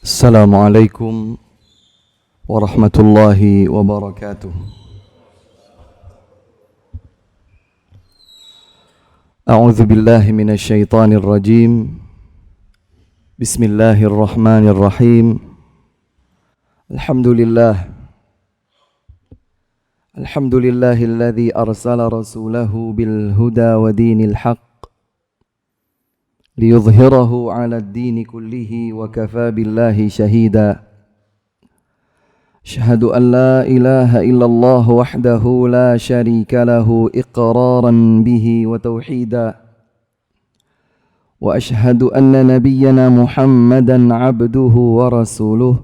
Assalamualaikum warahmatullahi wabarakatuh. A'udzu billahi minasy syaithanir rajim. Bismillahirrahmanirrahim. Alhamdulillahilladzi arsala rasulahu bil huda wa dinil haqq liyudhhirahu 'ala ad-dini kullihi wa kafaa billahi shahida. Asyhadu an la ilaha illallah wahdahu la syarika lahu iqraran bihi wa tauhida. Wa asyhadu anna nabiyyana Muhammadan 'abduhu wa rasuluh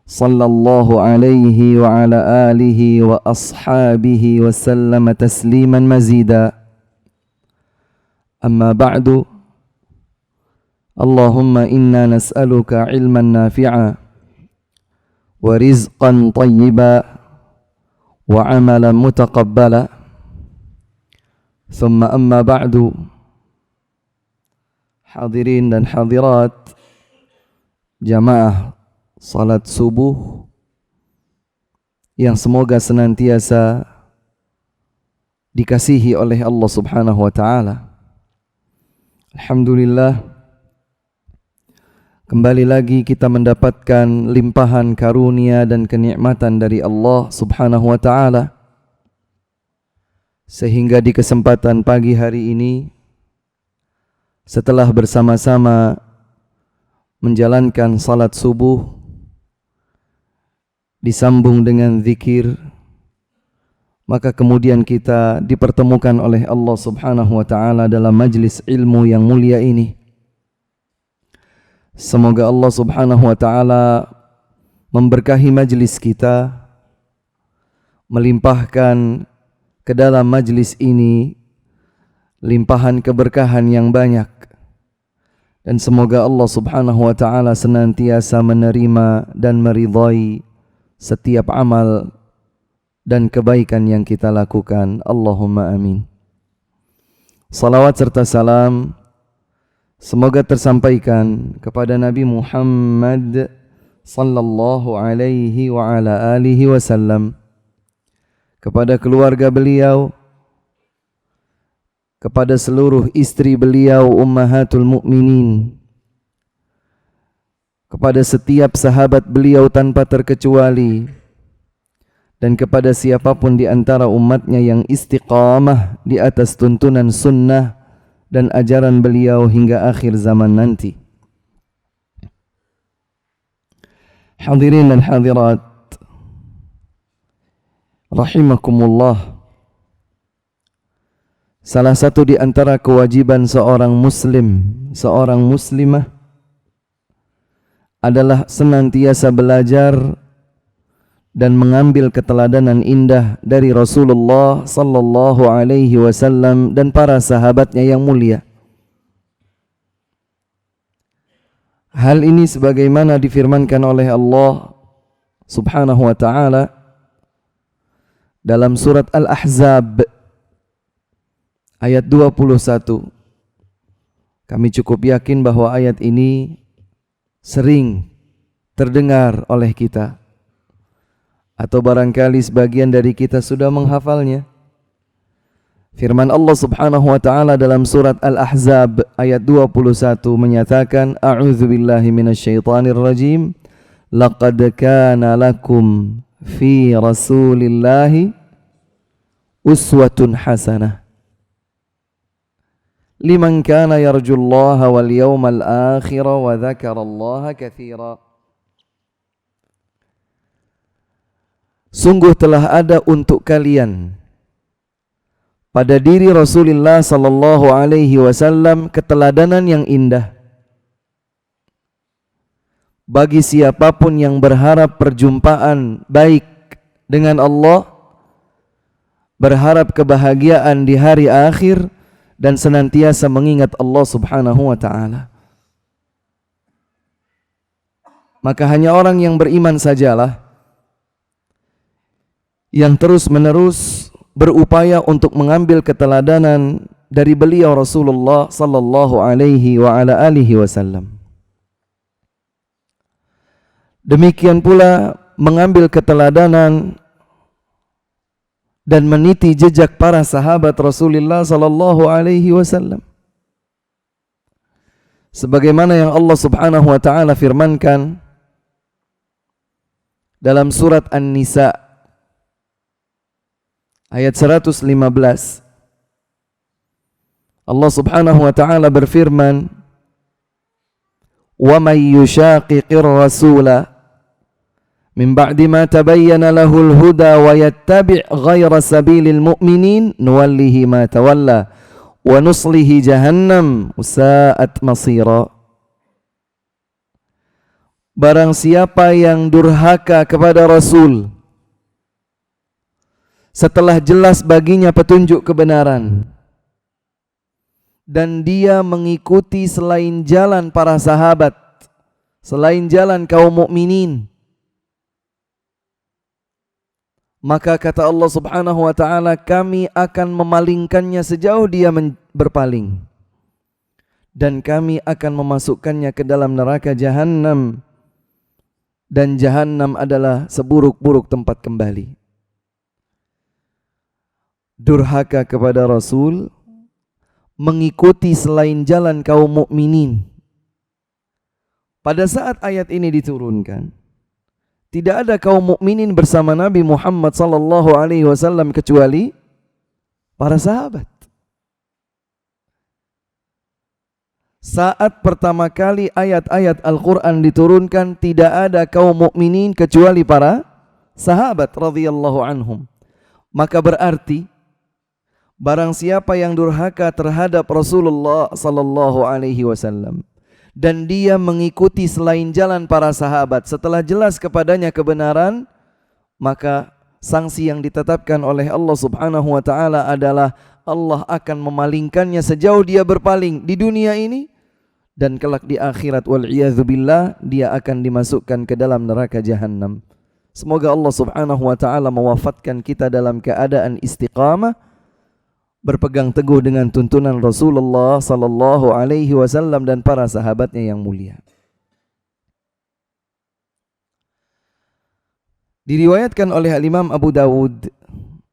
sallallahu alaihi wa ala alihi wa ashabihi wa sallama tasliman mazida. Amma ba'du. Allahumma inna nas'aluka ilman nafi'a wa rizqan tayyiba wa amalan mutaqabbala. Thumma amma ba'du. Hadirin dan hadirat jamaah salat subuh yang semoga senantiasa dikasihi oleh Allah Subhanahu wa taala. Alhamdulillah, kembali lagi kita mendapatkan limpahan karunia dan kenikmatan dari Allah Subhanahu wa taala, sehingga di kesempatan pagi hari ini, setelah bersama-sama menjalankan salat subuh disambung dengan zikir, maka kemudian kita dipertemukan oleh Allah Subhanahu wa taala dalam majlis ilmu yang mulia ini. Semoga Allah Subhanahu wa taala memberkahi majlis kita, melimpahkan ke dalam majlis ini limpahan keberkahan yang banyak, dan semoga Allah Subhanahu wa taala senantiasa menerima dan meridhai setiap amal dan kebaikan yang kita lakukan. Allahumma amin. Salawat serta salam semoga tersampaikan kepada Nabi Muhammad sallallahu alaihi wa ala alihi wasallam, kepada keluarga beliau, kepada seluruh istri beliau ummahatul mukminin, kepada setiap sahabat beliau tanpa terkecuali, dan kepada siapapun di antara umatnya yang istiqamah di atas tuntunan sunnah dan ajaran beliau hingga akhir zaman nanti. Hadirin dan hadirat rahimakumullah, salah satu di antara kewajiban seorang muslim, seorang muslimah adalah senantiasa belajar dan mengambil keteladanan indah dari Rasulullah sallallahu alaihi wasallam dan para sahabatnya yang mulia. Hal ini sebagaimana difirmankan oleh Allah Subhanahu wa taala dalam surat Al-Ahzab ayat 21. Kami cukup yakin bahwa ayat ini sering terdengar oleh kita, atau barangkali sebagian dari kita sudah menghafalnya. Firman Allah Subhanahu wa taala dalam surat Al-Ahzab ayat 21 menyatakan, A'udzu billahi minasyaitonir rajim. Laqad kana lakum fi Rasulillahi uswatun hasanah liman kana yarjullaha wal yawmal akhir wa dzakarallaha katsira. Sungguh telah ada untuk kalian pada diri Rasulullah sallallahu alaihi wasallam keteladanan yang indah bagi siapapun yang berharap perjumpaan baik dengan Allah, berharap kebahagiaan di hari akhir, dan senantiasa mengingat Allah Subhanahu wa taala. Maka hanya orang yang beriman sajalah yang terus-menerus berupaya untuk mengambil keteladanan dari beliau Rasulullah sallallahu alaihi wa ala alihi wasallam. Demikian pula mengambil keteladanan dan meniti jejak para sahabat Rasulullah sallallahu alaihi wasallam. Sebagaimana yang Allah Subhanahu wa taala firmankan dalam surat An-Nisa ayat 115. Allah Subhanahu wa taala berfirman, "Wa may yushaqiqir rasula min ba'di ma tabayyana lahul huda wa yattabi' ghayra sabilil mu'minin nuwallihi ma tawalla wa nuslihi jahannam sa'at masira." Barang siapa yang durhaka kepada Rasul setelah jelas baginya petunjuk kebenaran, dan dia mengikuti selain jalan para sahabat, selain jalan kaum mukminin, maka kata Allah Subhanahu wa taala, kami akan memalingkannya sejauh dia berpaling, dan kami akan memasukkannya ke dalam neraka Jahannam, dan Jahannam adalah seburuk-buruk tempat kembali. Durhaka kepada Rasul, mengikuti selain jalan kaum mukminin. Pada saat ayat ini diturunkan, tidak ada kaum mukminin bersama Nabi Muhammad sallallahu alaihi wasallam kecuali para sahabat. Saat pertama kali ayat-ayat Al-Qur'an diturunkan, tidak ada kaum mukminin kecuali para sahabat radhiyallahu anhum. Maka berarti barang siapa yang durhaka terhadap Rasulullah sallallahu alaihi wasallam dan dia mengikuti selain jalan para sahabat setelah jelas kepadanya kebenaran, maka sanksi yang ditetapkan oleh Allah Subhanahu wa taala adalah Allah akan memalingkannya sejauh dia berpaling di dunia ini, dan kelak di akhirat wal iyadzubillah dia akan dimasukkan ke dalam neraka Jahannam. Semoga Allah Subhanahu wa taala mewafatkan kita dalam keadaan istiqamah, berpegang teguh dengan tuntunan Rasulullah sallallahu alaihi wasallam dan para sahabatnya yang mulia. Diriwayatkan oleh Imam Abu Dawud,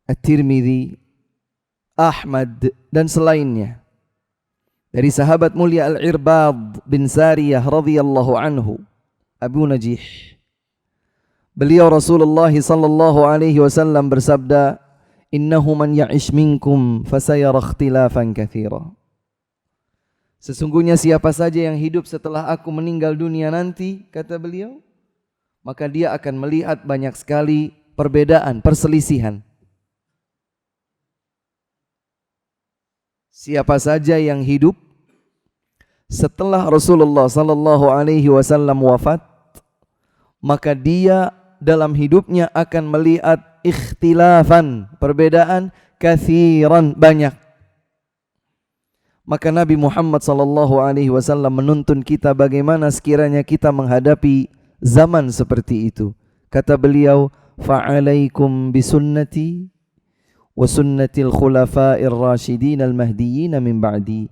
At-Tirmidzi, Ahmad dan selainnya dari sahabat mulia Al-Irbad bin Sariyah radhiyallahu anhu, Abu Najih. Beliau Rasulullah sallallahu alaihi wasallam bersabda, "Innahu man ya'ish minkum fasayara ikhtilafan katsira." Sesungguhnya siapa saja yang hidup setelah aku meninggal dunia nanti, kata beliau, maka dia akan melihat banyak sekali perbedaan, perselisihan. Siapa saja yang hidup setelah Rasulullah sallallahu alaihi wasallam wafat, maka dia dalam hidupnya akan melihat ikhtilafan, perbedaan, katsiran, banyak. Maka Nabi Muhammad sallallahu alaihi wasallam menuntun kita bagaimana sekiranya kita menghadapi zaman seperti itu. Kata beliau, "Fa'alaikum bisunnati wa sunnatil khulafa'ir rasyidin al-mahdiyyin min ba'di.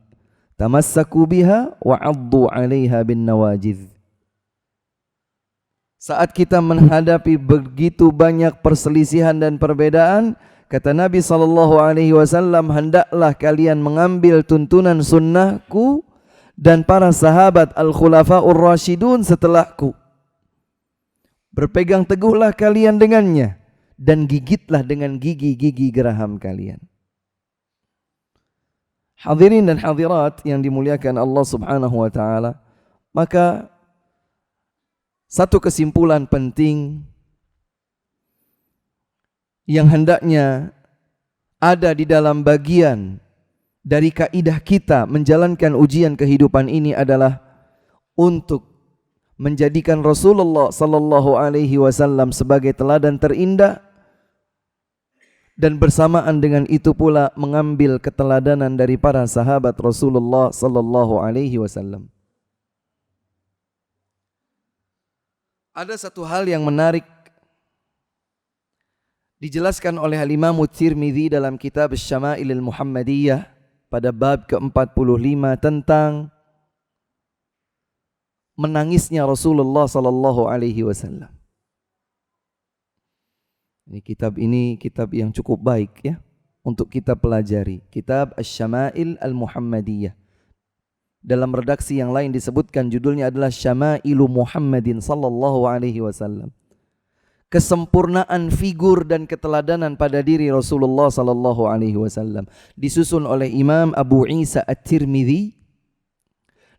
Tamassaku biha wa 'addu 'alaiha bin nawajidh." Saat kita menghadapi begitu banyak perselisihan dan perbedaan, kata Nabi sallallahu alaihi wasallam, hendaklah kalian mengambil tuntunan sunnahku dan para sahabat al-khulafaur rasyidun setelahku. Berpegang teguhlah kalian dengannya dan gigitlah dengan gigi-gigi geraham kalian. Hadirin dan hadirat yang dimuliakan Allah Subhanahu wa taala, maka satu kesimpulan penting yang hendaknya ada di dalam bagian dari kaidah kita menjalankan ujian kehidupan ini adalah untuk menjadikan Rasulullah sallallahu alaihi wasallam sebagai teladan terindah, dan bersamaan dengan itu pula mengambil keteladanan dari para sahabat Rasulullah sallallahu alaihi wasallam. Ada satu hal yang menarik dijelaskan oleh Imam Tirmidzi dalam kitab Syama'ilil Muhammadiyah pada bab ke-45 tentang menangisnya Rasulullah sallallahu alaihi wasallam. Kitab ini kitab yang cukup baik ya untuk kita pelajari. Kitab Asy-Syama'il Al-Muhammadiyah. Dalam redaksi yang lain disebutkan judulnya adalah Syama'ilu Muhammadin sallallahu alaihi wasallam. Kesempurnaan figur dan keteladanan pada diri Rasulullah sallallahu alaihi wasallam, disusun oleh Imam Abu Isa At-Tirmidzi,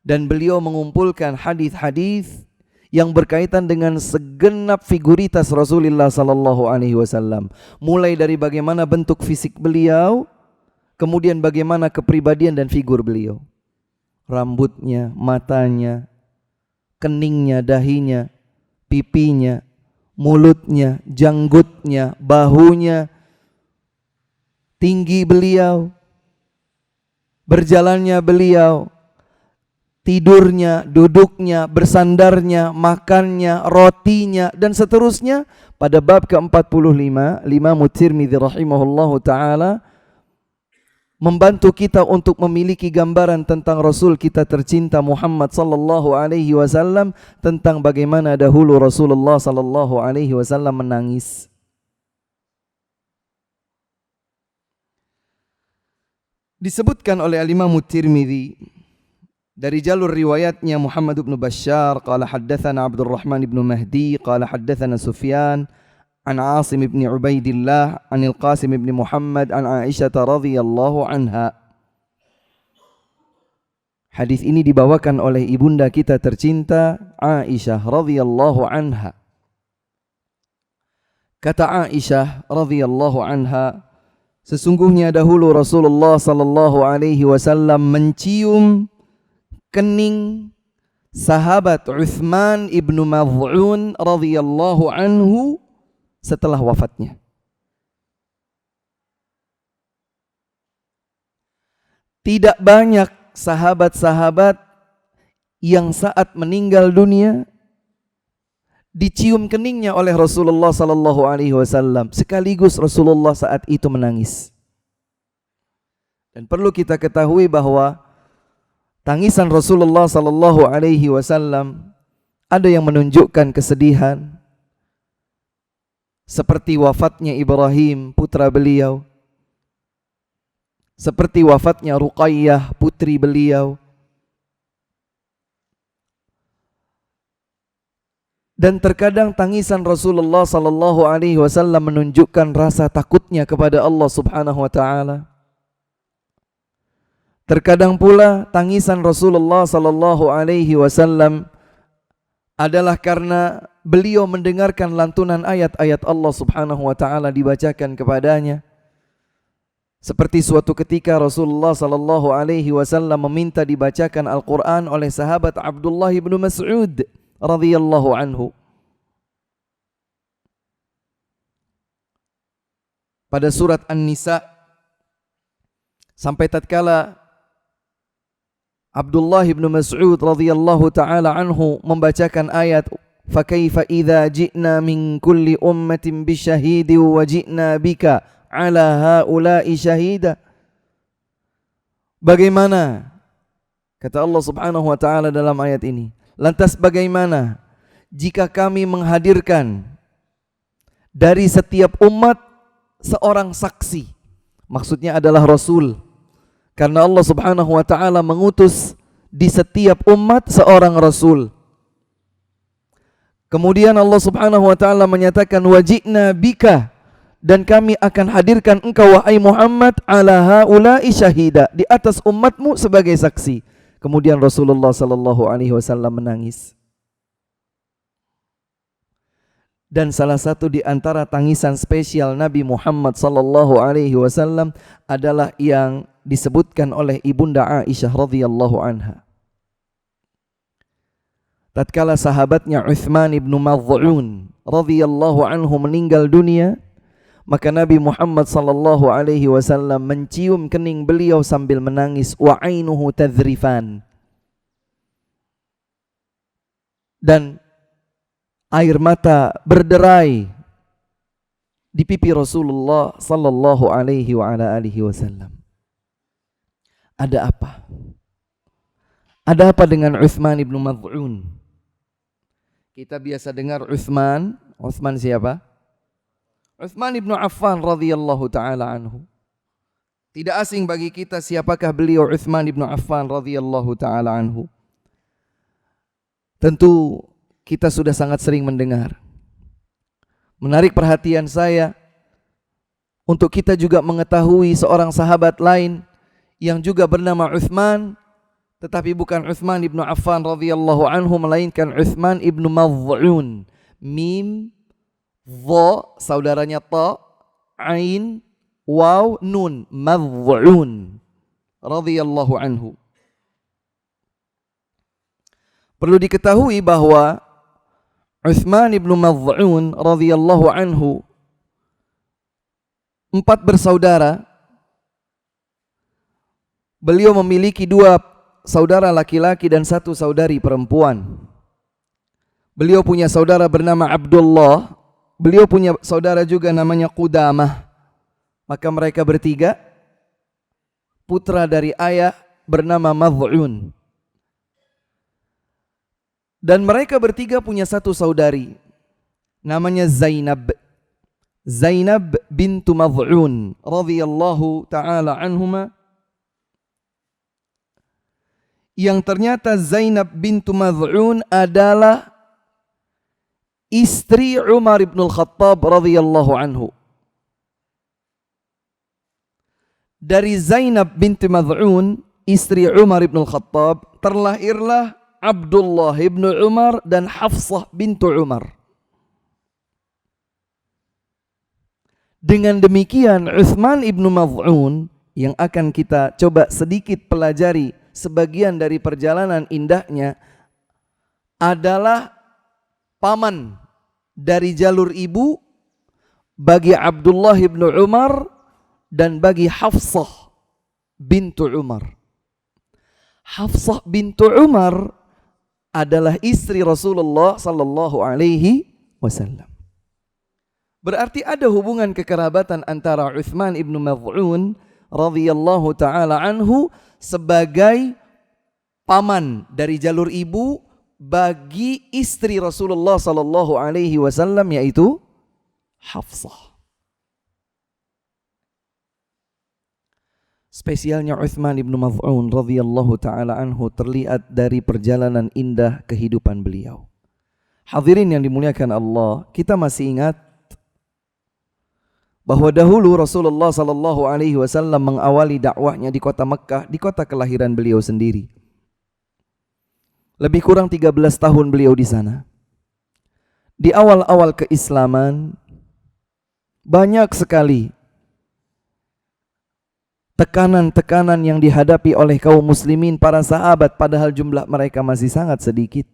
dan beliau mengumpulkan hadis-hadis yang berkaitan dengan segenap figuritas Rasulullah sallallahu alaihi wasallam, mulai dari bagaimana bentuk fisik beliau, kemudian bagaimana kepribadian dan figur beliau, rambutnya, matanya, keningnya, dahinya, pipinya, mulutnya, janggutnya, bahunya, tinggi beliau, berjalannya beliau, tidurnya, duduknya, bersandarnya, makannya, rotinya, dan seterusnya. Pada bab ke-45, Imam Tirmidzi rahimahullahu ta'ala membantu kita untuk memiliki gambaran tentang Rasul kita tercinta Muhammad sallallahu alaihi wasallam, tentang bagaimana dahulu Rasulullah sallallahu alaihi wasallam menangis. Disebutkan oleh Imam Tirmidzi dari jalur riwayatnya Muhammad bin Bashar qala haddatsana Abdurrahman bin Mahdi qala haddatsana Sufyan an Asim bin Ubaidillah anil Qasim bin Muhammad an Aisyah radhiyallahu anha. Hadis ini dibawakan oleh ibunda kita tercinta Aisyah radhiyallahu anha. Kata Aisyah radhiyallahu anha, sesungguhnya dahulu Rasulullah sallallahu alaihi wasallam mencium kening sahabat Uthman ibnu Mad'un radhiyallahu anhu setelah wafatnya. Tidak banyak sahabat-sahabat yang saat meninggal dunia dicium keningnya oleh Rasulullah sallallahu alaihi wasallam, sekaligus Rasulullah saat itu menangis. Dan perlu kita ketahui bahwa tangisan Rasulullah sallallahu alaihi wasallam ada yang menunjukkan kesedihan, seperti wafatnya Ibrahim putra beliau, seperti wafatnya Ruqayyah putri beliau. Dan terkadang tangisan Rasulullah sallallahu alaihi wasallam menunjukkan rasa takutnya kepada Allah Subhanahu wa taala. Terkadang pula tangisan Rasulullah sallallahu alaihi wasallam adalah karena beliau mendengarkan lantunan ayat-ayat Allah Subhanahu wa taala dibacakan kepadanya. Seperti suatu ketika Rasulullah sallallahu alaihi wasallam meminta dibacakan Al-Qur'an oleh sahabat Abdullah bin Mas'ud radhiyallahu anhu. Pada surat An-Nisa, sampai tatkala Abdullah bin Mas'ud radhiyallahu taala anhu membacakan ayat fakaifa idza ji'na min kulli ummatin bisyahidin wa ji'na bika ala haula'i syahida. Bagaimana, kata Allah Subhanahu wa taala dalam ayat ini, lantas bagaimana jika kami menghadirkan dari setiap umat seorang saksi? Maksudnya adalah Rasul. Karena Allah Subhanahu wa taala mengutus di setiap umat seorang rasul. Kemudian Allah Subhanahu wa taala menyatakan wajibna bika, dan kami akan hadirkan engkau wahai Muhammad ala haula'i syahida, di atas umatmu sebagai saksi. Kemudian Rasulullah sallallahu alaihi wasallam menangis. Dan salah satu di antara tangisan spesial Nabi Muhammad sallallahu alaihi wasallam adalah yang disebutkan oleh ibunda Aisyah radhiyallahu anha. Tatkala sahabatnya Uthman ibnu Mad'un radhiyallahu anhu meninggal dunia, maka Nabi Muhammad sallallahu alaihi wasallam mencium kening beliau sambil menangis, wa ainuhu tadhrifan, dan air mata berderai di pipi Rasulullah sallallahu alaihi wa ala alihi wasallam. Ada apa? Ada apa dengan Uthman ibnu Mad'un? Kita biasa dengar Utsman. Utsman siapa? Utsman ibnu Affan radhiyallahu taala anhu. Tidak asing bagi kita siapakah beliau Utsman ibnu Affan radhiyallahu taala anhu. Tentu kita sudah sangat sering mendengar. Menarik perhatian saya untuk kita juga mengetahui seorang sahabat lain yang juga bernama Utsman, tetapi bukan Utsman ibnu Affan radhiyallahu anhu, melainkan Utsman ibnu Mad'un. Mim, dha, saudaranya ta, ain, waw, nun, Mad'un radhiyallahu anhu. Perlu diketahui bahwa Utsman ibnu Mad'un radhiyallahu anhu 4 bersaudara. Beliau memiliki 2 saudara laki-laki dan 1 saudari perempuan. Beliau punya saudara bernama Abdullah. Beliau punya saudara juga namanya Qudamah. Maka mereka bertiga putra dari ayah bernama Mad'un. Dan mereka bertiga punya 1 saudari namanya Zainab. Zainab bintu Mad'un radhiyallahu taala anhuma. Yang ternyata Zainab bintu Mad'un adalah istri Umar bin Al-Khattab radhiyallahu anhu. Dari Zainab binti Mad'un, istri Umar bin Al-Khattab, terlahirlah Abdullah bin Umar dan Hafsah bintu Umar. Dengan demikian Utsman ibnu Mad'un yang akan kita coba sedikit pelajari sebagian dari perjalanan indahnya adalah paman dari jalur ibu bagi Abdullah bin Umar dan bagi Hafsah bintu Umar. Hafsah bintu Umar adalah istri Rasulullah sallallahu alaihi wasallam. Berarti ada hubungan kekerabatan antara Utsman ibnu Mad'un radhiyallahu taala anhu sebagai paman dari jalur ibu bagi istri Rasulullah sallallahu alaihi wasallam, yaitu Hafsah. Spesialnya Utsman ibnu Mad'un radhiyallahu taala anhu terlihat dari perjalanan indah kehidupan beliau. Hadirin yang dimuliakan Allah, kita masih ingat bahwa dahulu Rasulullah sallallahu alaihi wasallam mengawali dakwahnya di kota Mekkah, di kota kelahiran beliau sendiri. Lebih kurang 13 tahun beliau di sana. Di awal-awal keislaman banyak sekali tekanan-tekanan yang dihadapi oleh kaum muslimin, para sahabat, padahal jumlah mereka masih sangat sedikit.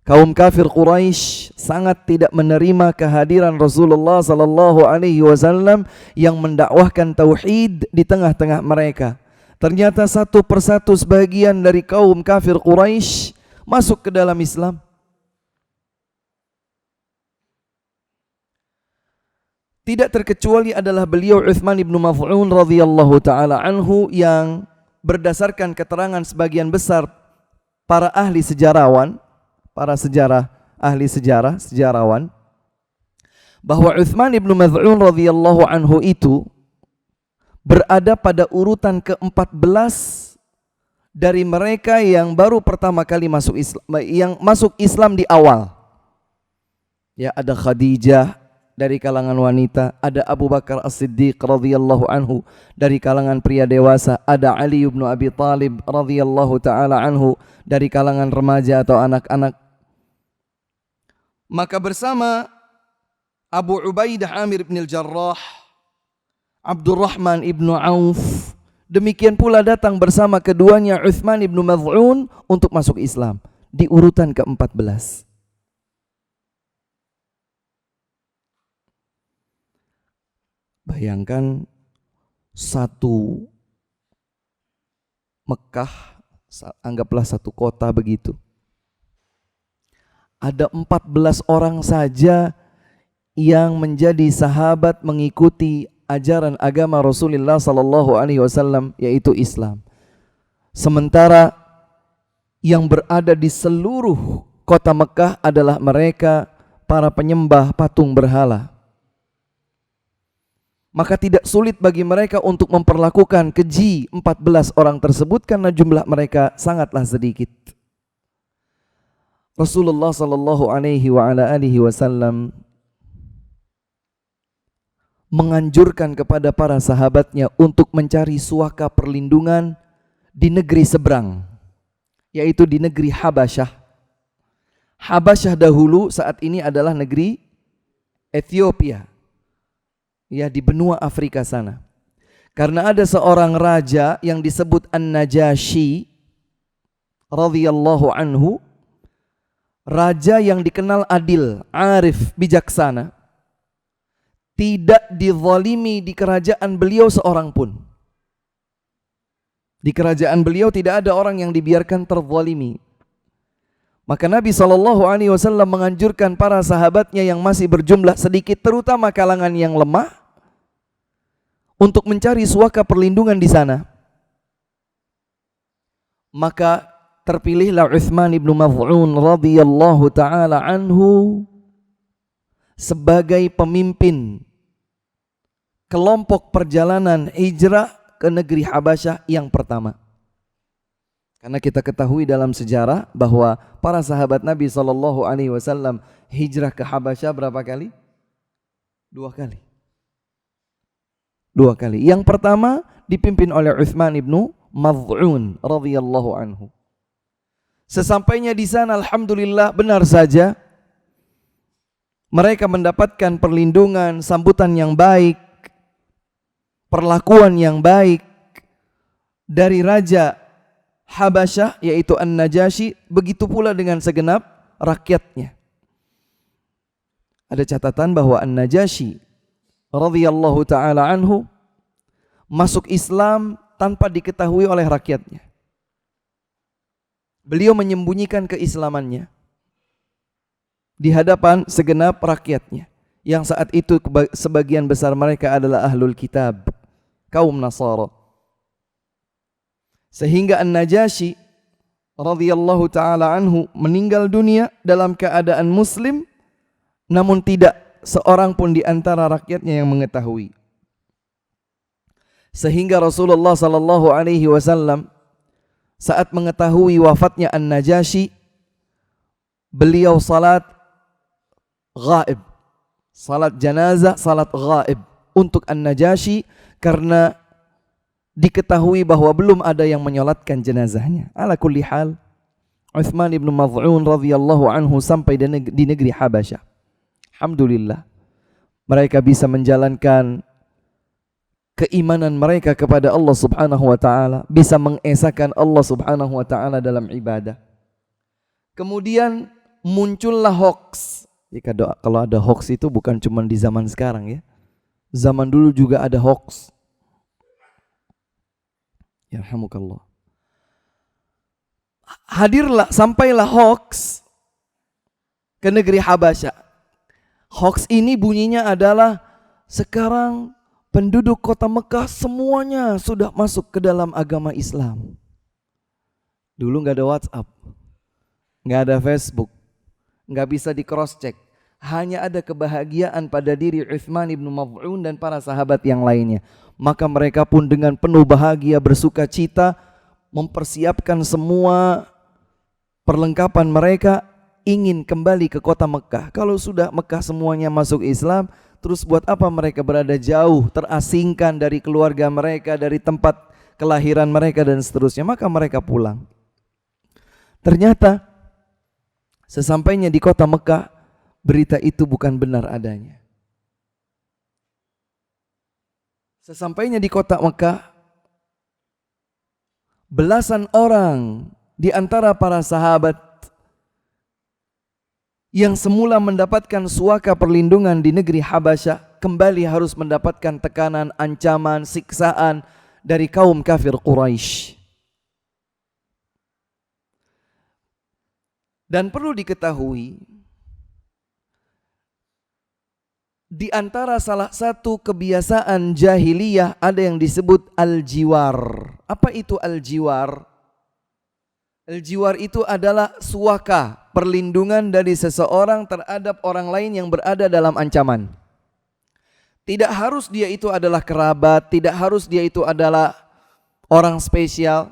Kaum kafir Quraisy sangat tidak menerima kehadiran Rasulullah sallallahu alaihi wasallam yang mendakwahkan tauhid di tengah-tengah mereka. Ternyata satu persatu sebagian dari kaum kafir Quraisy masuk ke dalam Islam. Tidak terkecuali adalah beliau Utsman ibnu Mad'un radhiyallahu taala anhu yang berdasarkan keterangan sebagian besar para ahli sejarawan, para sejarawan, bahwa Utsman ibnu Mad'un radhiyallahu anhu itu berada pada urutan ke-14 dari mereka yang baru pertama kali masuk Islam, yang masuk Islam di awal. Ya, ada Khadijah dari kalangan wanita, ada Abu Bakar As-Siddiq radhiyallahu anhu dari kalangan pria dewasa, ada Ali bin Abi Thalib radhiyallahu taala anhu dari kalangan remaja atau anak-anak. Maka bersama Abu Ubaidah Amir bin Al-Jarrah, Abdurrahman ibnu Auf, demikian pula datang bersama keduanya Utsman ibnu Mad'un untuk masuk Islam di urutan ke-14. Bayangkan satu Mekah, anggaplah satu kota begitu. Ada 14 orang saja yang menjadi sahabat mengikuti ajaran agama Rasulullah sallallahu alaihi wasallam, yaitu Islam. Sementara yang berada di seluruh kota Mekah adalah mereka para penyembah patung berhala. Maka tidak sulit bagi mereka untuk memperlakukan keji 14 orang tersebut karena jumlah mereka sangatlah sedikit. Rasulullah sallallahu alaihi wasallam menganjurkan kepada para sahabatnya untuk mencari suaka perlindungan di negeri seberang, yaitu di negeri Habasyah. Habasyah dahulu saat ini adalah negeri Ethiopia, ya, di benua Afrika sana. Karena ada seorang raja yang disebut An-Najasyi radhiyallahu anhu, raja yang dikenal adil, arif, bijaksana, tidak dizalimi di kerajaan beliau seorang pun. Di kerajaan beliau tidak ada orang yang dibiarkan terzalimi. Maka Nabi SAW menganjurkan para sahabatnya yang masih berjumlah sedikit, terutama kalangan yang lemah, untuk mencari suaka perlindungan di sana. Maka terpilihlah Utsman ibn Maz'un radhiyallahu taala anhu sebagai pemimpin kelompok perjalanan hijrah ke negeri Habasyah yang pertama. Karena kita ketahui dalam sejarah bahwa para sahabat Nabi SAW hijrah ke Habasyah berapa kali? 2 kali. 2 kali. Yang pertama dipimpin oleh Utsman ibnu Maz'un radhiyallahu anhu. Sesampainya di sana, alhamdulillah, benar saja mereka mendapatkan perlindungan, sambutan yang baik, perlakuan yang baik dari raja Habasyah yaitu An-Najasyi, begitu pula dengan segenap rakyatnya. Ada catatan bahwa An-Najasyi radhiyallahu taala anhu masuk Islam tanpa diketahui oleh rakyatnya. Beliau menyembunyikan keislamannya di hadapan segenap rakyatnya, yang saat itu sebagian besar mereka adalah ahlul kitab, kaum Nasara. Sehingga An-Najasyi radhiyallahu taala anhu meninggal dunia dalam keadaan muslim, namun tidak seorang pun di antara rakyatnya yang mengetahui. Sehingga Rasulullah sallallahu alaihi wasallam saat mengetahui wafatnya An-Najasyi, beliau salat ghaib, salat janazah, salat ghaib untuk An-Najasyi, karena diketahui bahwa belum ada yang menyolatkan jenazahnya. Ala kulli hal, Utsman ibn Maz'un radhiyallahu anhu sampai di negeri Habasyah. Alhamdulillah, mereka bisa menjalankan keimanan mereka kepada Allah Subhanahu wa taala, bisa mengesahkan Allah Subhanahu wa taala dalam ibadah. Kemudian muncullah hoax. Jika kalau ada hoax itu bukan cuma di zaman sekarang, ya. Zaman dulu juga ada hoax. Yarhamukallah. Sampailah hoax ke negeri Habasyah. Hoax ini bunyinya adalah sekarang penduduk kota Mekah semuanya sudah masuk ke dalam agama Islam. Dulu nggak ada WhatsApp, nggak ada Facebook, nggak bisa di cross check. Hanya ada kebahagiaan pada diri Utsman ibn Maz'un dan para sahabat yang lainnya. Maka mereka pun dengan penuh bahagia, bersuka cita, mempersiapkan semua perlengkapan mereka, ingin kembali ke kota Mekah. Kalau sudah Mekah semuanya masuk Islam, terus buat apa mereka berada jauh, terasingkan dari keluarga mereka, dari tempat kelahiran mereka dan seterusnya. Maka mereka pulang. Ternyata sesampainya di kota Mekah, berita itu bukan benar adanya. Sesampainya di kota Mekah, belasan orang di antara para sahabat yang semula mendapatkan suaka perlindungan di negeri Habasyah kembali harus mendapatkan tekanan, ancaman, siksaan dari kaum kafir Quraisy. Dan perlu diketahui, di antara salah satu kebiasaan jahiliyah ada yang disebut al-jiwar. Apa itu al-jiwar? Al-jiwar itu adalah suaka perlindungan dari seseorang terhadap orang lain yang berada dalam ancaman. Tidak harus dia itu adalah kerabat, tidak harus dia itu adalah orang spesial.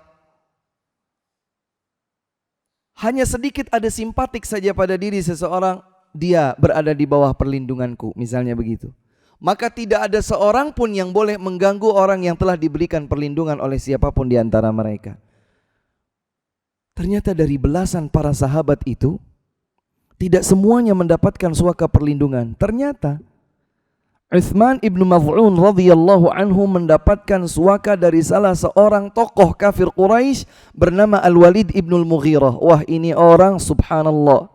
Hanya sedikit ada simpatik saja pada diri seseorang, dia berada di bawah perlindunganku, misalnya begitu. Maka tidak ada seorang pun yang boleh mengganggu orang yang telah diberikan perlindungan oleh siapapun di antara mereka. Ternyata dari belasan para sahabat itu, tidak semuanya mendapatkan suaka perlindungan. Ternyata Uthman ibn Maz'un radhiyallahu anhu mendapatkan suaka dari salah seorang tokoh kafir Quraisy bernama Al-Walid ibn Al-Mughirah. Wah, ini orang subhanallah,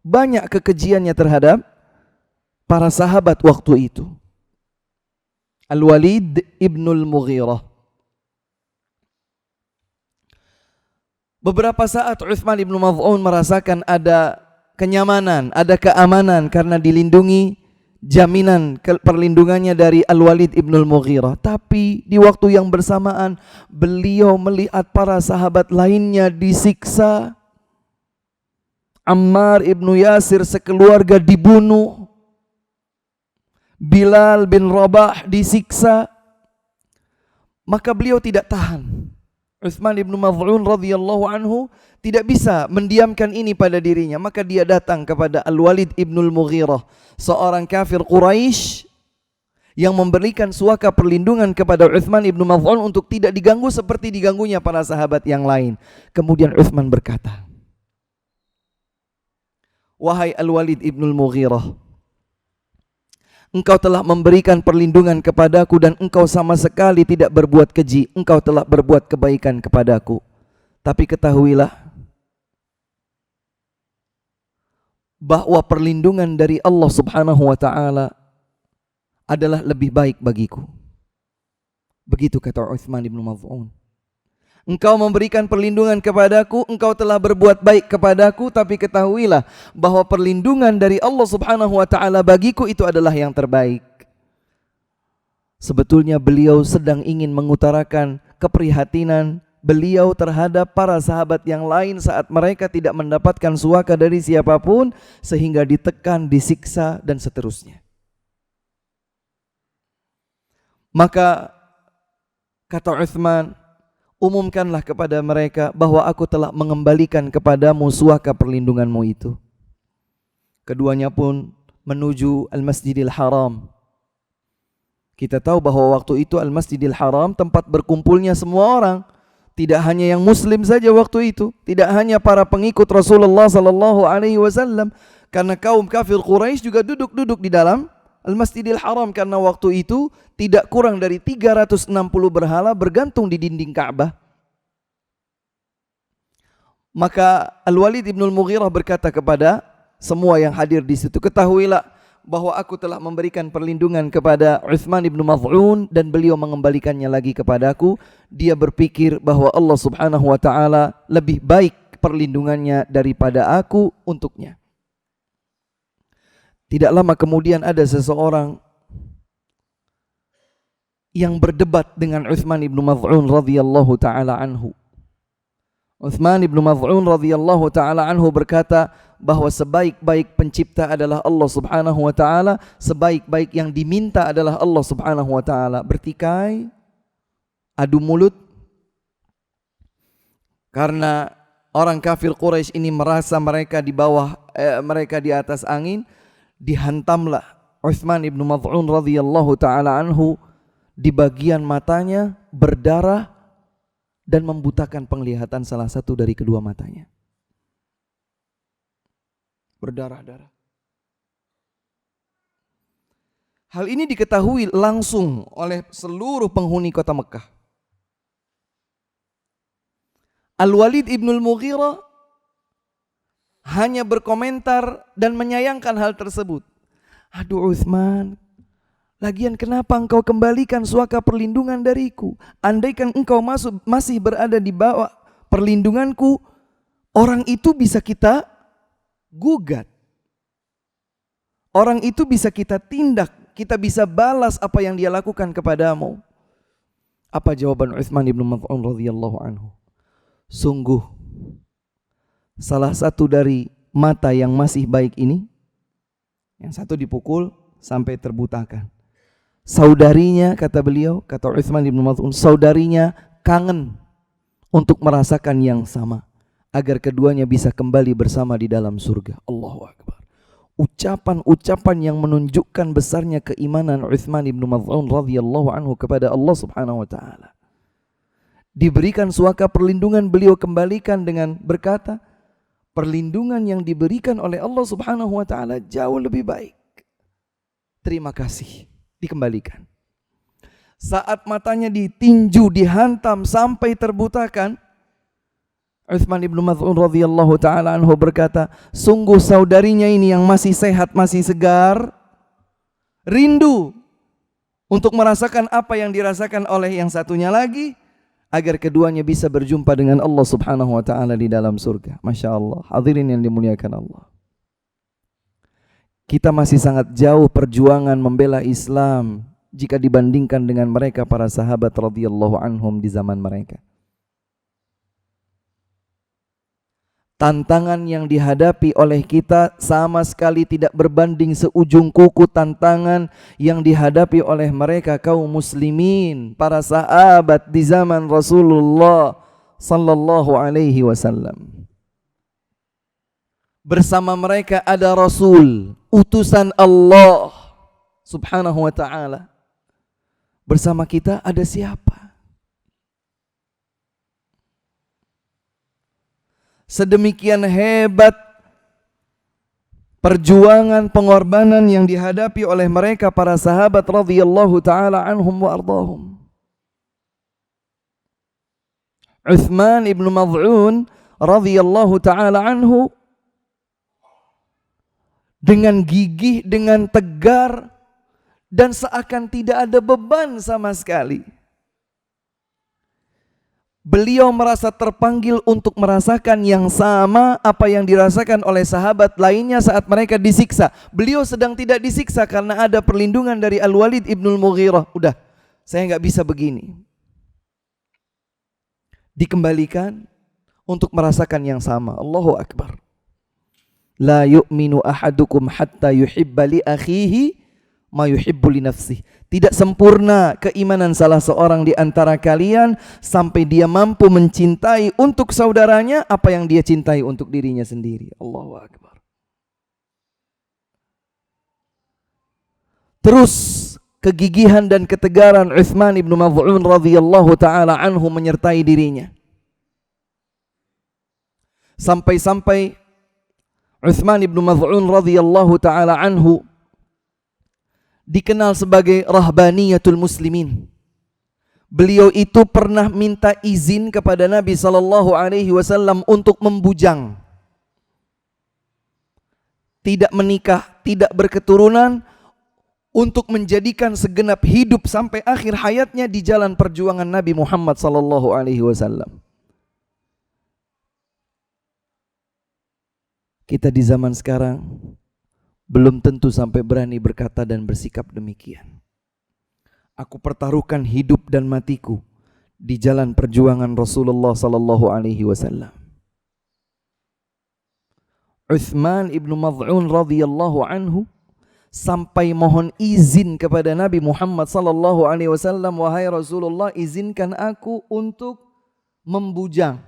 banyak kekejiannya terhadap para sahabat waktu itu. Al-Walid ibn Al-Mughirah. Beberapa saat Uthman ibn Maz'un merasakan ada kenyamanan, ada keamanan karena dilindungi, jaminan perlindungannya dari Al-Walid ibn Al-Mughirah. Tapi di waktu yang bersamaan beliau melihat para sahabat lainnya disiksa. Ammar ibn Yasir sekeluarga dibunuh, Bilal bin Rabah disiksa. Maka beliau tidak tahan. Uthman ibn Maz'un radhiyallahu anhu tidak bisa mendiamkan ini pada dirinya, maka dia datang kepada Al-Walid ibn Al-Mughirah, seorang kafir Quraisy yang memberikan suaka perlindungan kepada Uthman ibn Maz'un untuk tidak diganggu seperti diganggunya para sahabat yang lain. Kemudian Uthman berkata, "Wahai Al-Walid ibn Al-Mughirah, engkau telah memberikan perlindungan kepadaku dan engkau sama sekali tidak berbuat keji. Engkau telah berbuat kebaikan kepadaku. Tapi ketahuilah bahwa perlindungan dari Allah subhanahu wa ta'ala adalah lebih baik bagiku." Begitu kata Uthman ibn Maz'un. Engkau memberikan perlindungan kepadaku, engkau telah berbuat baik kepadaku, tapi ketahuilah bahwa perlindungan dari Allah subhanahu wa ta'ala bagiku itu adalah yang terbaik. Sebetulnya beliau sedang ingin mengutarakan keprihatinan beliau terhadap para sahabat yang lain saat mereka tidak mendapatkan suaka dari siapapun, sehingga ditekan, disiksa, dan seterusnya. Maka kata Uthman, umumkanlah kepada mereka bahwa aku telah mengembalikan kepadamu suaka perlindunganmu itu. Keduanya pun menuju Al-Masjidil Haram. Kita tahu bahwa waktu itu Al-Masjidil Haram tempat berkumpulnya semua orang. Tidak hanya yang muslim saja waktu itu, tidak hanya para pengikut Rasulullah sallallahu alaihi wasallam, karena kaum kafir Quraisy juga duduk-duduk di dalam Al-Masjidil Haram, karena waktu itu tidak kurang dari 360 berhala bergantung di dinding Ka'bah. Maka Al-Walid ibn Al-Mughirah berkata kepada semua yang hadir di situ, ketahuilah bahwa aku telah memberikan perlindungan kepada Uthman ibn Maz'un dan beliau mengembalikannya lagi kepadaku. Dia berpikir bahwa Allah subhanahu wa ta'ala lebih baik perlindungannya daripada aku untuknya. Tidak lama kemudian ada seseorang yang berdebat dengan Uthman ibn Maz'un radhiyallahu ta'ala anhu. Uthman ibn Maz'un radhiyallahu ta'ala anhu berkata bahwa sebaik-baik pencipta adalah Allah subhanahu wa ta'ala, sebaik-baik yang diminta adalah Allah subhanahu wa ta'ala. Bertikai, adu mulut, karena orang kafir Quraisy ini merasa mereka di bawah, mereka di atas angin. Dihantamlah Uthman ibn Maz'un radhiyallahu ta'ala anhu di bagian matanya, berdarah dan membutakan penglihatan salah satu dari kedua matanya. Berdarah-darah. Hal ini diketahui langsung oleh seluruh penghuni kota Mekah. Al-Walid ibn Al-Mughirah hanya berkomentar dan menyayangkan hal tersebut. Aduh Uthman, lagian kenapa engkau kembalikan suaka perlindungan dariku? Andaikan engkau masih berada di bawah perlindunganku, orang itu bisa kita gugat. Orang itu bisa kita tindak, kita bisa balas apa yang dia lakukan kepadamu. Apa jawaban Uthman ibn Maz'un radhiyallahu anhu? Sungguh salah satu dari mata yang masih baik ini, yang satu dipukul sampai terbutakan. Saudarinya, kata beliau, kata Utsman bin Maz'un, saudarinya kangen untuk merasakan yang sama agar keduanya bisa kembali bersama di dalam surga. Allahu Akbar. Ucapan-ucapan yang menunjukkan besarnya keimanan Utsman bin Maz'un radhiyallahu anhu kepada Allah Subhanahu wa taala. Diberikan suaka perlindungan, beliau kembalikan dengan berkata, perlindungan yang diberikan oleh Allah Subhanahu wa taala jauh lebih baik. Terima kasih, dikembalikan. Saat matanya ditinju, dihantam sampai terbutakan, Utsman bin Maz'un radhiyallahu taala anhu berkata, sungguh saudarinya ini yang masih sehat, masih segar, rindu untuk merasakan apa yang dirasakan oleh yang satunya lagi, agar keduanya bisa berjumpa dengan Allah Subhanahu wa taala di dalam surga. Masya Allah, hadirin yang dimuliakan Allah. Kita masih sangat jauh perjuangan membela Islam jika dibandingkan dengan mereka para sahabat radhiyallahu anhum di zaman mereka. Tantangan yang dihadapi oleh kita sama sekali tidak berbanding seujung kuku tantangan yang dihadapi oleh mereka kaum muslimin, para sahabat di zaman Rasulullah sallallahu alaihi wasallam. Bersama mereka ada Rasul, utusan Allah Subhanahu wa taala. Bersama kita ada siapa? Sedemikian hebat perjuangan pengorbanan yang dihadapi oleh mereka para sahabat radhiyallahu taala anhum wa ardahum. Utsman ibn Maz'un radhiyallahu taala anhu dengan gigih, dengan tegar, dan seakan tidak ada beban sama sekali. Beliau merasa terpanggil untuk merasakan yang sama apa yang dirasakan oleh sahabat lainnya saat mereka disiksa. Beliau sedang tidak disiksa karena ada perlindungan dari Al-Walid ibnul Mughirah. Udah, saya nggak bisa begini. Dikembalikan untuk merasakan yang sama. Allahu Akbar. La yu'minu ahadukum hatta yuhibba li akhihi ma yuhibbu li nafsihi. Tidak sempurna keimanan salah seorang di antara kalian sampai dia mampu mencintai untuk saudaranya apa yang dia cintai untuk dirinya sendiri. Allahu Akbar. Terus kegigihan dan ketegaran Utsman bin Maz'un radhiyallahu taala anhu menyertai dirinya. Sampai-sampai Utsman bin Maz'un radhiyallahu taala anhu dikenal sebagai rahbaniyatul muslimin. Beliau itu pernah minta izin kepada Nabi sallallahu alaihi wasallam untuk membujang. Tidak menikah, tidak berketurunan, untuk menjadikan segenap hidup sampai akhir hayatnya di jalan perjuangan Nabi Muhammad sallallahu alaihi wasallam. Kita di zaman sekarang belum tentu sampai berani berkata dan bersikap demikian. Aku pertaruhkan hidup dan matiku di jalan perjuangan Rasulullah sallallahu alaihi wasallam. Utsman ibn Maz'un radhiyallahu anhu sampai mohon izin kepada Nabi Muhammad sallallahu alaihi wasallam, wahai Rasulullah, izinkan aku untuk membujang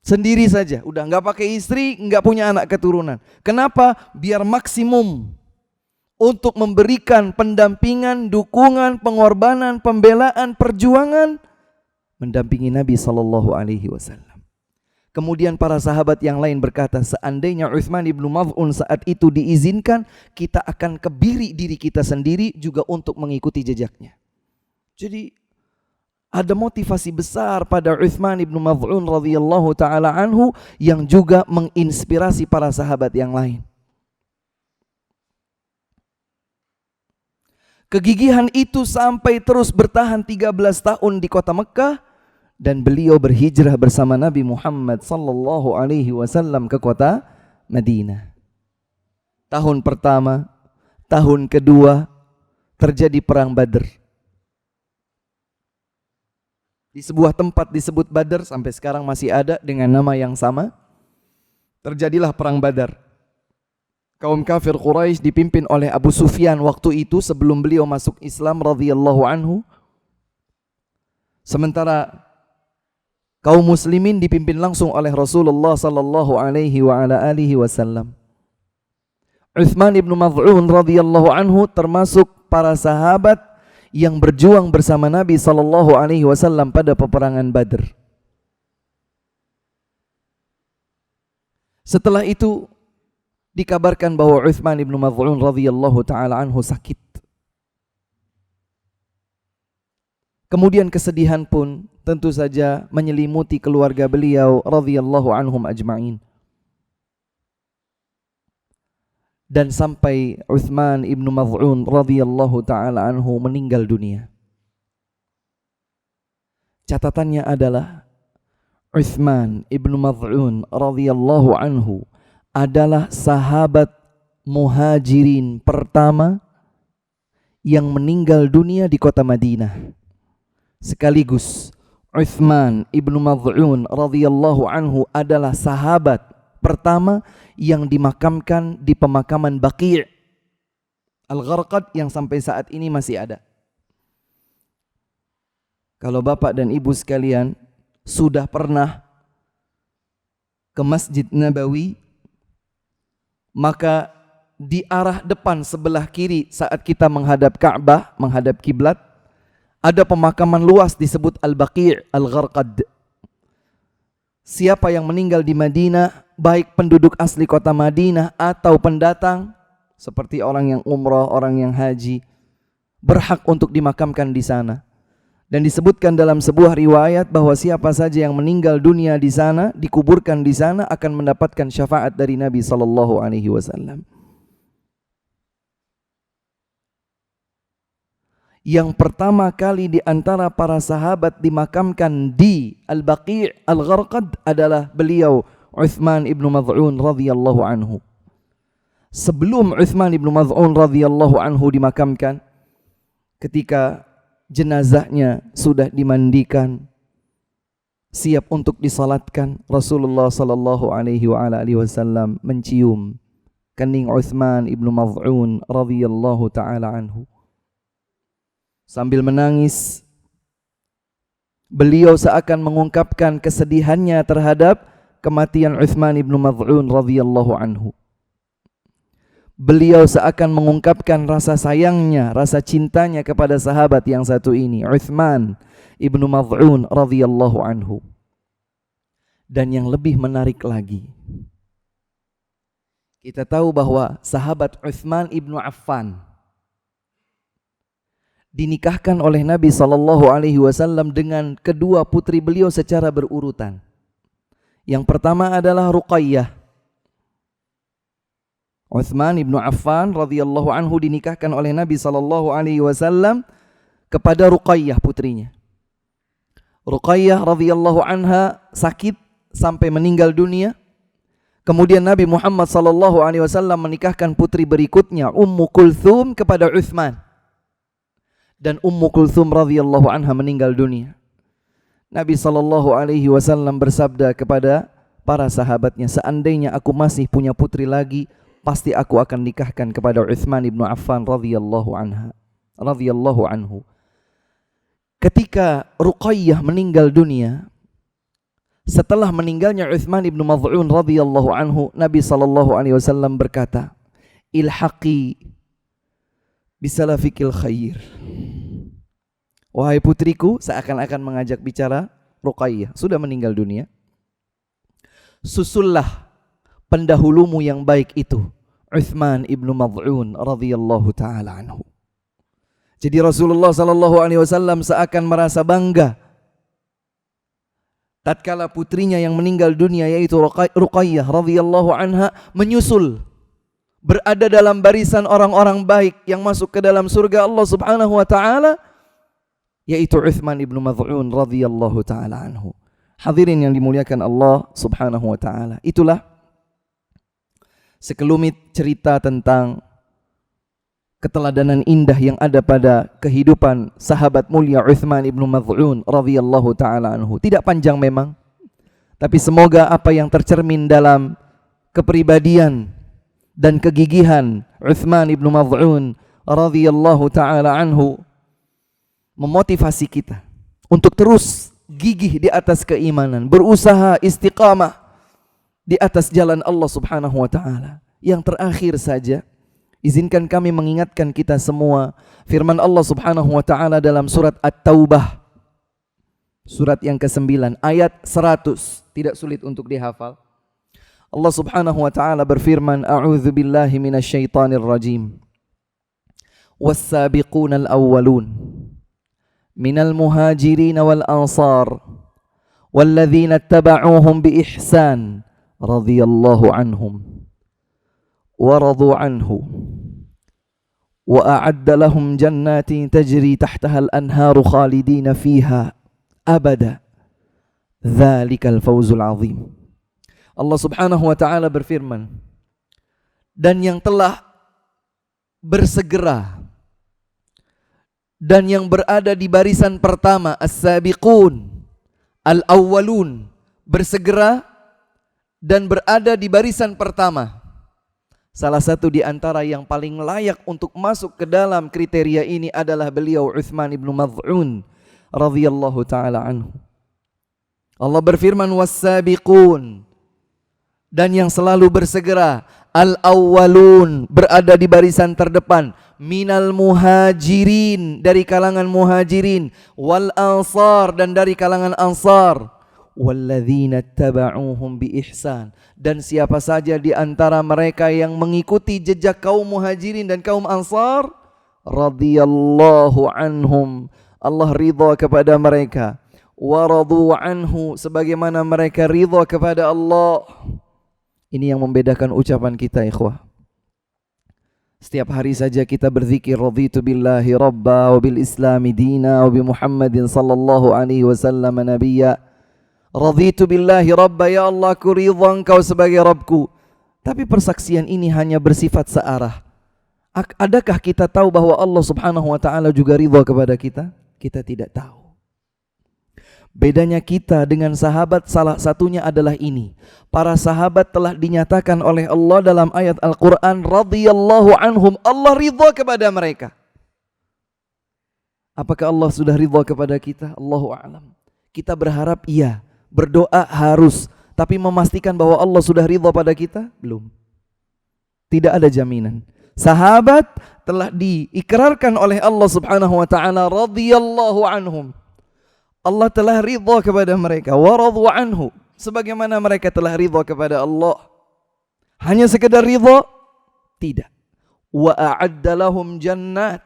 sendiri saja, udah nggak pakai istri, nggak punya anak keturunan. Kenapa? Biar maksimum untuk memberikan pendampingan, dukungan, pengorbanan, pembelaan, perjuangan, mendampingi Nabi sallallahu alaihi wasallam. Kemudian para sahabat yang lain berkata, seandainya Utsman ibn Maz'un saat itu diizinkan, kita akan kebiri diri kita sendiri juga untuk mengikuti jejaknya. Jadi ada motivasi besar pada Utsman ibn Maz'un radhiyallahu taala anhu yang juga menginspirasi para sahabat yang lain. Kegigihan itu sampai terus bertahan 13 tahun di kota Mekah, dan beliau berhijrah bersama Nabi Muhammad sallallahu alaihi wasallam ke kota Madinah. Tahun pertama, tahun kedua terjadi perang Badr. Di sebuah tempat disebut Badr, sampai sekarang masih ada dengan nama yang sama. terjadilah perang Badar. Kaum kafir Quraisy dipimpin oleh Abu Sufyan waktu itu sebelum beliau masuk Islam radhiyallahu anhu. Sementara kaum muslimin dipimpin langsung oleh Rasulullah sallallahu alaihi wa ala alihi wasallam. Utsman ibn Maz'un radhiyallahu anhu termasuk para sahabat yang berjuang bersama Nabi sallallahu alaihi wasallam pada peperangan Badr. Setelah itu dikabarkan bahwa Utsman ibn Maz'un radhiyallahu taala anhu sakit. Kemudian kesedihan pun tentu saja menyelimuti keluarga beliau radhiyallahu anhum ajma'in. Dan sampai Utsman ibn Maz'un radhiyallahu taala anhu meninggal dunia. Catatannya adalah Utsman ibn Maz'un radhiyallahu anhu adalah sahabat muhajirin pertama yang meninggal dunia di kota Madinah. Sekaligus Utsman ibnu Maz'un radhiyallahu anhu adalah sahabat pertama yang dimakamkan di pemakaman Baqi' Al-Gharqad yang sampai saat ini masih ada. Kalau Bapak dan Ibu sekalian sudah pernah ke Masjid Nabawi, maka di arah depan sebelah kiri saat kita menghadap Ka'bah, menghadap kiblat, ada pemakaman luas disebut Al-Baqi' Al-Gharqad. Siapa yang meninggal di Madinah, baik penduduk asli kota Madinah atau pendatang seperti orang yang umrah, orang yang haji, berhak untuk dimakamkan di sana. Dan disebutkan dalam sebuah riwayat bahwa siapa saja yang meninggal dunia di sana, dikuburkan di sana, akan mendapatkan syafaat dari Nabi sallallahu alaihi wasallam. Yang pertama kali di antara para sahabat dimakamkan di Al-Baqi' Al-Gharqad adalah beliau Utsman ibnu Maz'un radhiyallahu anhu. Sebelum Utsman ibnu Maz'un radhiyallahu anhu dimakamkan, ketika jenazahnya sudah dimandikan, siap untuk disalatkan, Rasulullah sallallahu alaihi wasallam mencium kening Utsman ibnu Maz'un radhiyallahu taala anhu. Sambil menangis, beliau seakan mengungkapkan kesedihannya terhadap kematian Utsman ibnu Maz'un radhiyallahu anhu. Beliau seakan mengungkapkan rasa sayangnya, rasa cintanya kepada sahabat yang satu ini, Utsman ibnu Maz'un radhiyallahu anhu. Dan yang lebih menarik lagi, kita tahu bahwa sahabat Utsman ibnu Affan dinikahkan oleh Nabi sallallahu alaihi wasallam dengan kedua putri beliau secara berurutan. Yang pertama adalah Ruqayyah. Utsman ibnu Affan radhiyallahu anhu dinikahkan oleh Nabi sallallahu alaihi wasallam kepada Ruqayyah putrinya. Ruqayyah radhiyallahu anha sakit sampai meninggal dunia. Kemudian Nabi Muhammad sallallahu alaihi wasallam menikahkan putri berikutnya, Ummu Kulthum, kepada Utsman. Dan Ummu Kulthum radhiyallahu anha meninggal dunia. Nabi sallallahu alaihi wasallam bersabda kepada para sahabatnya, seandainya aku masih punya putri lagi, pasti aku akan nikahkan kepada Utsman ibnu Affan radhiyallahu anhu. Ketika Ruqayyah meninggal dunia, setelah meninggalnya Utsman ibnu Maz'un radhiyallahu anhu, Nabi sallallahu alaihi wasallam berkata, ilhaqi bisalafikil khair. Wahai putriku, seakan-akan mengajak bicara Ruqayyah, sudah meninggal dunia, susullah pendahulumu yang baik itu, Utsman ibnu Maz'un radhiyallahu taala anhu. Jadi Rasulullah sallallahu alaihi wasallam seakan merasa bangga tatkala putrinya yang meninggal dunia yaitu Ruqayyah radhiyallahu anha menyusul, berada dalam barisan orang-orang baik yang masuk ke dalam surga Allah Subhanahu wa taala, yaitu Utsman ibnu Maz'un radhiyallahu taala anhu. Hadirin yang dimuliakan Allah Subhanahu wa taala, itulah sekelumit cerita tentang keteladanan indah yang ada pada kehidupan sahabat mulia Utsman ibnu Maz'un radhiyallahu taala anhu. Tidak panjang memang, tapi semoga apa yang tercermin dalam kepribadian dan kegigihan Uthman ibn Maz'un radhiyallahu ta'ala anhu memotivasi kita untuk terus gigih di atas keimanan, berusaha istiqamah di atas jalan Allah subhanahu wa ta'ala. Yang terakhir saja, izinkan kami mengingatkan kita semua firman Allah subhanahu wa ta'ala dalam surat At-Taubah, surat yang ke-9 ayat 100, tidak sulit untuk dihafal. Allah subhanahu wa ta'ala berfirman, A'udzu billahi minasyaitonir rajim. Was-sabiqunal awwalun minal muhajirin wal ansar walladzina ittaba'uuhum bi ihsan radhiyallahu anhum wa radu anhu wa a'adda lahum jannatin tajri tahtaha al-anharu khalidina fiha abada dzalikal fawzul azim. Allah subhanahu wa ta'ala berfirman, dan yang telah bersegera dan yang berada di barisan pertama, as-sabiqun al-awwalun, bersegera dan berada di barisan pertama. Salah satu di antara yang paling layak untuk masuk ke dalam kriteria ini adalah beliau Uthman ibn Maz'un radhiyallahu ta'ala anhu. Allah berfirman, was-sabiqun, dan yang selalu bersegera, al-awwalun, berada di barisan terdepan, minal muhajirin, dari kalangan muhajirin, wal ansar, dan dari kalangan ansar, walladzina taba'uhum bi ihsan, dan siapa saja di antara mereka yang mengikuti jejak kaum muhajirin dan kaum ansar, radhiyallahu anhum, Allah ridha kepada mereka, wa radu anhu, sebagaimana mereka ridha kepada Allah. Ini yang membedakan ucapan kita, ikhwah. Setiap hari saja kita berzikir, raditu billahi rabba wa bil islami dina wa bi Muhammadin sallallahu alaihi wasallam nabiyya. Raditu billahi rabba, ya Allah, aku ridha Engkau sebagai Rabbku. Tapi persaksian ini hanya bersifat searah. Adakah kita tahu bahwa Allah subhanahu wa ta'ala juga ridha kepada kita? Kita tidak tahu. Bedanya kita dengan sahabat salah satunya adalah ini. Para sahabat telah dinyatakan oleh Allah dalam ayat Al-Quran, radhiyallahu anhum, Allah ridha kepada mereka. Apakah Allah sudah ridha kepada kita? Allahu a'lam. Kita berharap iya, berdoa harus, tapi memastikan bahwa Allah sudah ridha pada kita? Belum. Tidak ada jaminan. Sahabat telah diikrarkan oleh Allah subhanahu wa ta'ala, radhiyallahu anhum, Allah telah ridha kepada mereka, wa radu anhu, sebagaimana mereka telah ridha kepada Allah. Hanya sekedar ridha? Tidak. Wa a'adda lahum jannat,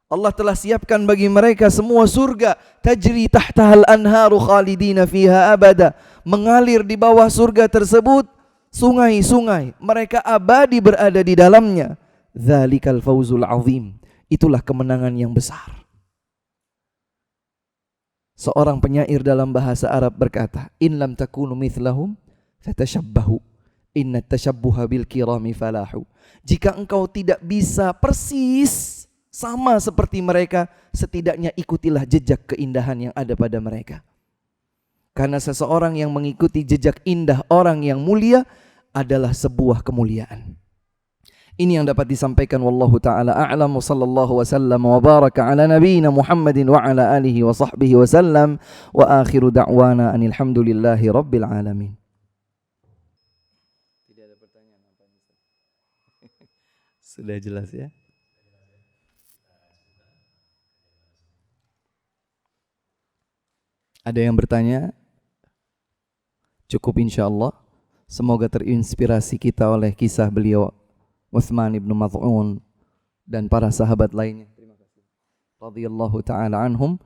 Allah telah siapkan bagi mereka semua surga, tajri tahtahal anharu khalidina fiha abada, mengalir di bawah surga tersebut sungai-sungai, mereka abadi berada di dalamnya. Dzalikal fawzul azim, itulah kemenangan yang besar. Seorang penyair dalam bahasa Arab berkata, in lam takunu mithlahum fatashabbahu, inna tashabbuha bil kirami falahu. Jika engkau tidak bisa persis sama seperti mereka, setidaknya ikutilah jejak keindahan yang ada pada mereka. Karena seseorang yang mengikuti jejak indah orang yang mulia adalah sebuah kemuliaan. Ini yang dapat disampaikan, wallahu taala a'lam, wa sallallahu wasallam wa baraka ala nabiyyina Muhammadin wa ala alihi wa sahbihi wasallam, wa akhiru da'wana anil hamdulillahi rabbil alamin. Tidak ada pertanyaan apa? Sudah jelas ya? Ada yang bertanya? Cukup insyaallah. Semoga terinspirasi kita oleh kisah beliau Uthman ibn Maz'un dan para sahabat lainnya. Terima kasih. Radhiyallahu ta'ala anhum.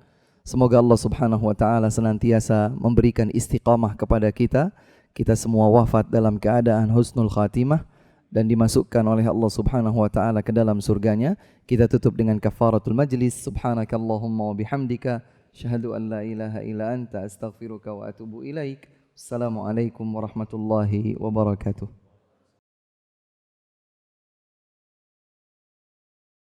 Semoga Allah subhanahu wa ta'ala senantiasa memberikan istiqamah kepada kita. Kita semua wafat dalam keadaan husnul khatimah dan dimasukkan oleh Allah subhanahu wa ta'ala ke dalam surganya. Kita tutup dengan kafaratul majlis. Subhanakallahumma wa bihamdika, syahadu an la ilaha illa anta, astaghfiruka wa atubu ilaik. Assalamualaikum warahmatullahi wabarakatuh.